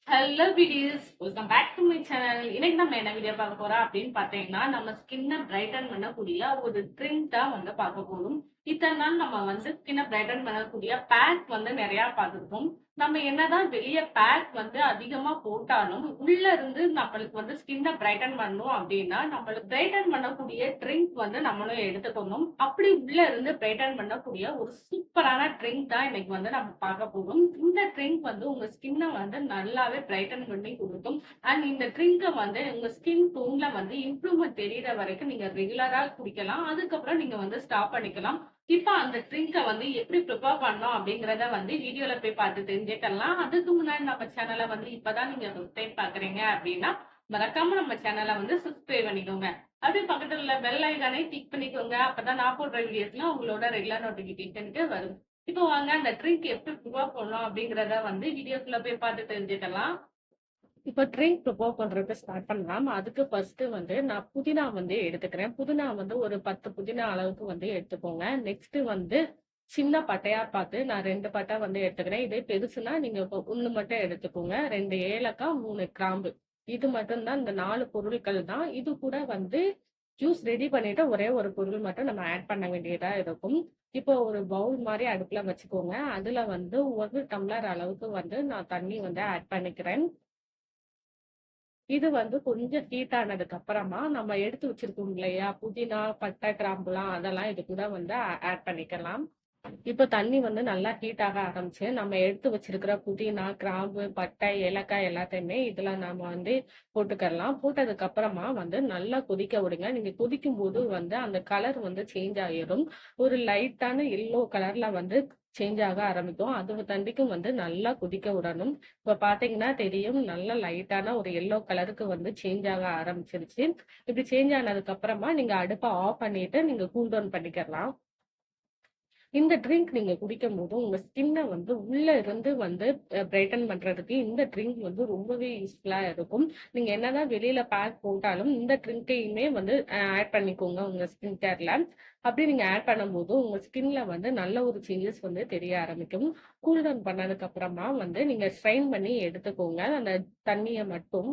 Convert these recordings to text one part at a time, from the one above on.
Hello videos, welcome back to my channel. இன்னைக்கு நம்ம என்ன வீடியோ பார்க்க போறோம் அப்படின்னு பார்த்தீங்கன்னா, நம்ம ஸ்கின்னை பிரைட்டன் பண்ணக்கூடிய ஒரு ட்ரிங்க் தான் வந்து பார்க்க போறோம். இத்தனை நாள் நம்ம வந்து ஸ்கின்னை பிரைட்டன் பண்ணக்கூடிய பேக் வந்து நிறைய பார்த்துருப்போம். நம்ம என்னதான் வெளிய பேக் வந்து அதிகமா போட்டாலும் உள்ள இருந்து நம்மளுக்கு வந்து ஸ்கின்னை பிரைட்டன் பண்ணணும் அப்படின்னா நம்மளுக்கு பிரைட்டன் பண்ணக்கூடிய ட்ரிங்க் வந்து நம்மளும் எடுத்துக்கணும். அப்படி உள்ள இருந்து பிரைட்டன் பண்ணக்கூடிய ஒரு சூப்பரான ட்ரிங்க் தான் இன்னைக்கு வந்து நம்ம பார்க்க போறோம். இந்த ட்ரிங்க் வந்து உங்க ஸ்கின்னை வந்து நல்லாவே பிரைட்டன் பண்ணி கொடுக்கும். அண்ட் இந்த ட்ரிங்கை வந்து உங்க ஸ்கின் டோன்ல வந்து இம்ப்ரூவ்மெண்ட் தெரியற வரைக்கும் நீங்க ரெகுலரா குடிக்கலாம். அதுக்கப்புறம் நீங்க வந்து ஸ்டாப் பண்ணிக்கலாம். இப்ப அந்த ட்ரிங்க வந்து எப்படி ப்ரிப்பேர் பண்ணோம் அப்படிங்கிறத வந்து வீடியோல போய் பார்த்து தெரிஞ்சுக்கலாம். அதுக்கு முன்னாடி நம்ம சேனலை வந்து இப்பதான் நீங்க ஃபர்ஸ்ட் டைம் பாக்குறீங்க அப்படின்னா மறக்காம நம்ம சேனலை வந்து சப்ஸ்கிரைப் பண்ணிக்கோங்க. அப்படியே பக்கத்துல உள்ள பெல் ஐகானை கிளிக் பண்ணிக்கோங்க. அப்பதான் நான் போடுற வீடியோஸ்லாம் உங்களோட ரெகுலர் நோட்டிபிகேஷனுக்கு வரும். இப்போ வாங்க அந்த ட்ரிங்க் எப்படி ப்ரிப்பேர் பண்ணணும் அப்படிங்கிறத வந்து வீடியோக்குள்ள போய் பார்த்து தெரிஞ்சுக்கலாம். இப்போ ட்ரிங்க் ப்ரிப்பேர் பண்றதுக்கு ஸ்டார்ட் பண்ணலாம். அதுக்கு ஃபர்ஸ்ட் வந்து நான் புதினா வந்து எடுத்துக்கிறேன். புதினா வந்து ஒரு 10 புதினா அளவுக்கு வந்து எடுத்துக்கோங்க. நெக்ஸ்ட் வந்து சின்ன பட்டையா பார்த்து நான் 2 பட்டை வந்து எடுத்துக்கிறேன். இதே பெருசுனா நீங்க இப்போ 1 மட்டும் எடுத்துக்கோங்க. 2 ஏலக்காய், 3 கிராம்பு. இது மட்டும் தான், இந்த 4 பொருட்கள் தான். இது கூட வந்து ஜூஸ் ரெடி பண்ணிட்டு ஒரே ஒரு பொருள் மட்டும் நம்ம ஆட் பண்ண வேண்டியதா இருக்கும். இப்போ ஒரு பவுல் மாதிரி அடுப்புல வச்சுக்கோங்க. அதுல வந்து 1 டம்ளர் அளவுக்கு வந்து நான் தண்ணி வந்து ஆட் பண்ணிக்கிறேன். இது வந்து கொஞ்சம் ஹீட் ஆனதுக்கு அப்புறமா நம்ம எடுத்து வச்சிருக்கோம் இல்லையா புதினா, பட்டை, கிராம்புலாம் அதெல்லாம் இது கூட வந்து ஆட் பண்ணிக்கலாம். இப்ப தண்ணி வந்து நல்லா ஹீட் ஆக ஆரம்பிச்சு நம்ம எடுத்து வச்சிருக்கிற புதினா, கிராம்பு, பட்டை, ஏலக்காய் எல்லாத்தையுமே இதுல நாம வந்து போட்டுக்கலாம். போட்டதுக்கு அப்புறமா வந்து நல்லா கொதிக்க விடுங்க. நீங்க கொதிக்கும் போது வந்து அந்த கலர் வந்து சேஞ்ச் ஆயிரும். ஒரு லைட்டான எல்லோ கலர்ல வந்து சேஞ்ச் ஆக ஆரம்பிக்கும். அது தண்டிக்கும் வந்து நல்லா கொதிக்க விடணும். இப்ப பாத்தீங்கன்னா தெரியும், நல்ல லைட்டான ஒரு எல்லோ கலருக்கு வந்து சேஞ்ச் ஆக ஆரம்பிச்சிருச்சு. இப்படி சேஞ்ச் ஆனதுக்கு அப்புறமா நீங்க அடுப்பை ஆஃப் பண்ணிட்டு நீங்க கூல் டவுன் பண்ணிக்கலாம். இந்த ட்ரிங்க் நீங்க குடிக்கும்போது, உங்க ஸ்கின்ன வந்து உள்ள இருந்து வந்து பிரைட்டன் பண்றதுக்கு இந்த ட்ரிங்க் வந்து ரொம்பவே யூஸ்ஃபுல்லா இருக்கும். நீங்க என்னதான் வெளியில பேக் போட்டாலும், இந்த ட்ரிங்க்கையுமே வந்து ஆட் பண்ணிக்கோங்க உங்க ஸ்கின் கேர்ல. அப்படி நீங்க ஆட் பண்ணும்போது, உங்க ஸ்கின்ல வந்து நல்ல ஒரு சேஞ்சஸ் வந்து தெரிய ஆரம்பிக்கும். கூல் டவுன் பண்ணதுக்கு அப்புறமா வந்து நீங்க ஸ்ட்ரெயின் பண்ணி எடுத்துக்கோங்க. அந்த தண்ணிய மட்டும்.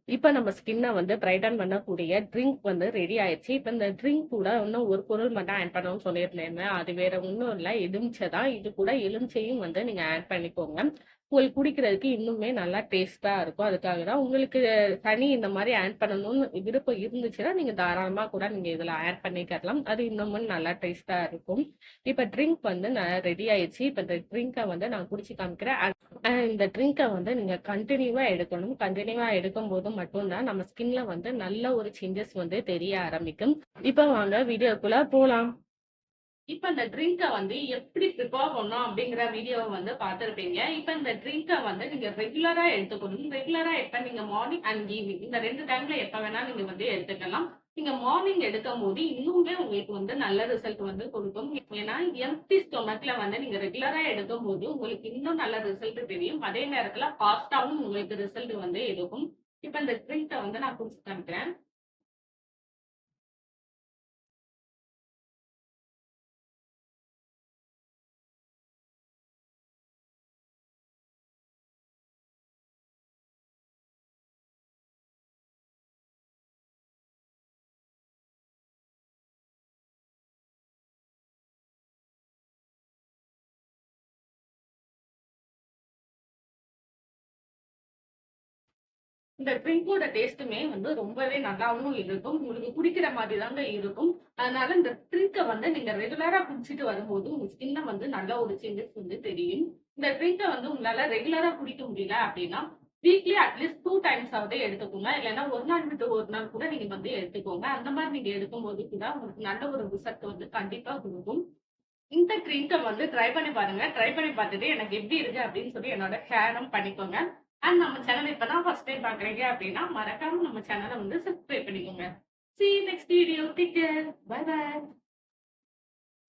இப்ப நம்ம ஸ்கின்ன வந்து பிரைட்டன் பண்ணக்கூடிய ட்ரிங்க் வந்து ரெடி ஆயிடுச்சு. இப்ப இந்த ட்ரிங்க் கூட இன்னும் ஒரு பொருள் மட்டும் ஆட் பண்ணணும்னு சொல்லியிருந்தேன். அது வேற ஒண்ணும் இல்ல, எலுமிச்சை தான். இது கூட எலுமிச்சையும் வந்து நீங்க ஆட் பண்ணிக்கோங்க. உங்களுக்கு குடிக்கிறதுக்கு இன்னுமே நல்லா டேஸ்ட்டா இருக்கும். அதுக்காக தான். உங்களுக்கு தனி இந்த மாதிரி ஆட் பண்ணணும்னு விருப்பம் இருந்துச்சுன்னா நீங்க தாராளமா கூட நீங்க இதுல ஆட் பண்ணிக்கலாம். அது இன்னமும் நல்லா டேஸ்ட்டா இருக்கும். இப்ப ட்ரிங்க் வந்து ரெடி ஆயிடுச்சு. இப்ப இந்த ட்ரிங்கை வந்து நான் குடிச்சு காமிக்கிறேன். இந்த ட்ரிங்கை வந்து நீங்க கண்டினியூவா எடுக்கணும். கண்டினியூவா எடுக்கும்போது மட்டும்தான் நம்ம ஸ்கின்ல வந்து நல்ல ஒரு சேஞ்சஸ் வந்து தெரிய ஆரம்பிக்கும். இப்ப வாங்க வீடியோக்குள்ள போலாம். இப்ப இந்த ட்ரிங்க வந்து எப்படி ப்ரிப்பேர் பண்ணணும் அப்படிங்கிற வீடியோவை வந்து பார்த்திருப்பீங்க. இப்ப இந்த ட்ரிங்க வந்து நீங்க ரெகுலரா எடுத்துக்கணும். ரெகுலரா எப்ப நீங்க மார்னிங் அண்ட் ஈவினிங் இந்த 2 டைம்ல எப்ப வேணா நீங்க வந்து எடுத்துக்கலாம். நீங்க மார்னிங் எடுக்கும்போது இன்னுமே உங்களுக்கு வந்து நல்ல ரிசல்ட் வந்து கொடுக்கும். ஏன்னா எம்ப்டி ஸ்டொமக்ல வந்து நீங்க ரெகுலரா எடுக்கும்போது உங்களுக்கு இன்னும் நல்ல ரிசல்ட் தெரியும். அதே நேரத்துல ஃபாஸ்டாவும் உங்களுக்கு ரிசல்ட் வந்து எடுக்கும். இப்ப இந்த ட்ரிங்க வந்து நான் குடிச்சு காமிக்கிறேன். இந்த ட்ரிங்கோட டேஸ்ட்டுமே வந்து ரொம்பவே நல்லாவும் இருக்கும். உங்களுக்கு குடிக்கிற மாதிரி தாங்க இருக்கும். அதனால இந்த ட்ரிங்க வந்து நீங்க ரெகுலரா குடிச்சிட்டு வரும்போது உங்க ஸ்கின்ல வந்து நல்ல ஒரு சேஞ்சஸ் வந்து தெரியும். இந்த ட்ரிங்க வந்து உங்களால ரெகுலரா குடிக்க முடியல அப்படின்னா, வீக்லி அட்லீஸ்ட் 2 டைம்ஸ் ஆவது எடுத்துக்கோங்க. இல்லைன்னா ஒரு நாள் விட்டு ஒரு நாள் கூட நீங்க வந்து எடுத்துக்கோங்க. அந்த மாதிரி நீங்க எடுக்கும்போது கூட உங்களுக்கு நல்ல ஒரு ரிசல்ட் வந்து கண்டிப்பா குடுக்கும். இந்த ட்ரிங்க வந்து ட்ரை பண்ணி பாருங்க. ட்ரை பண்ணி பார்த்துட்டு எனக்கு எப்படி இருக்கு அப்படின்னு சொல்லி என்னோட ஷேரும் பண்ணிக்கோங்க. அண்ட் நம்ம சேனல் இப்பதான் ஃபர்ஸ்ட் டைம் பார்க்குறீங்க அப்படின்னா, மறக்காம நம்ம சேனல வந்து சப்ஸ்கிரைப் பண்ணிக்கோங்க. See you next video. Take care. Bye bye.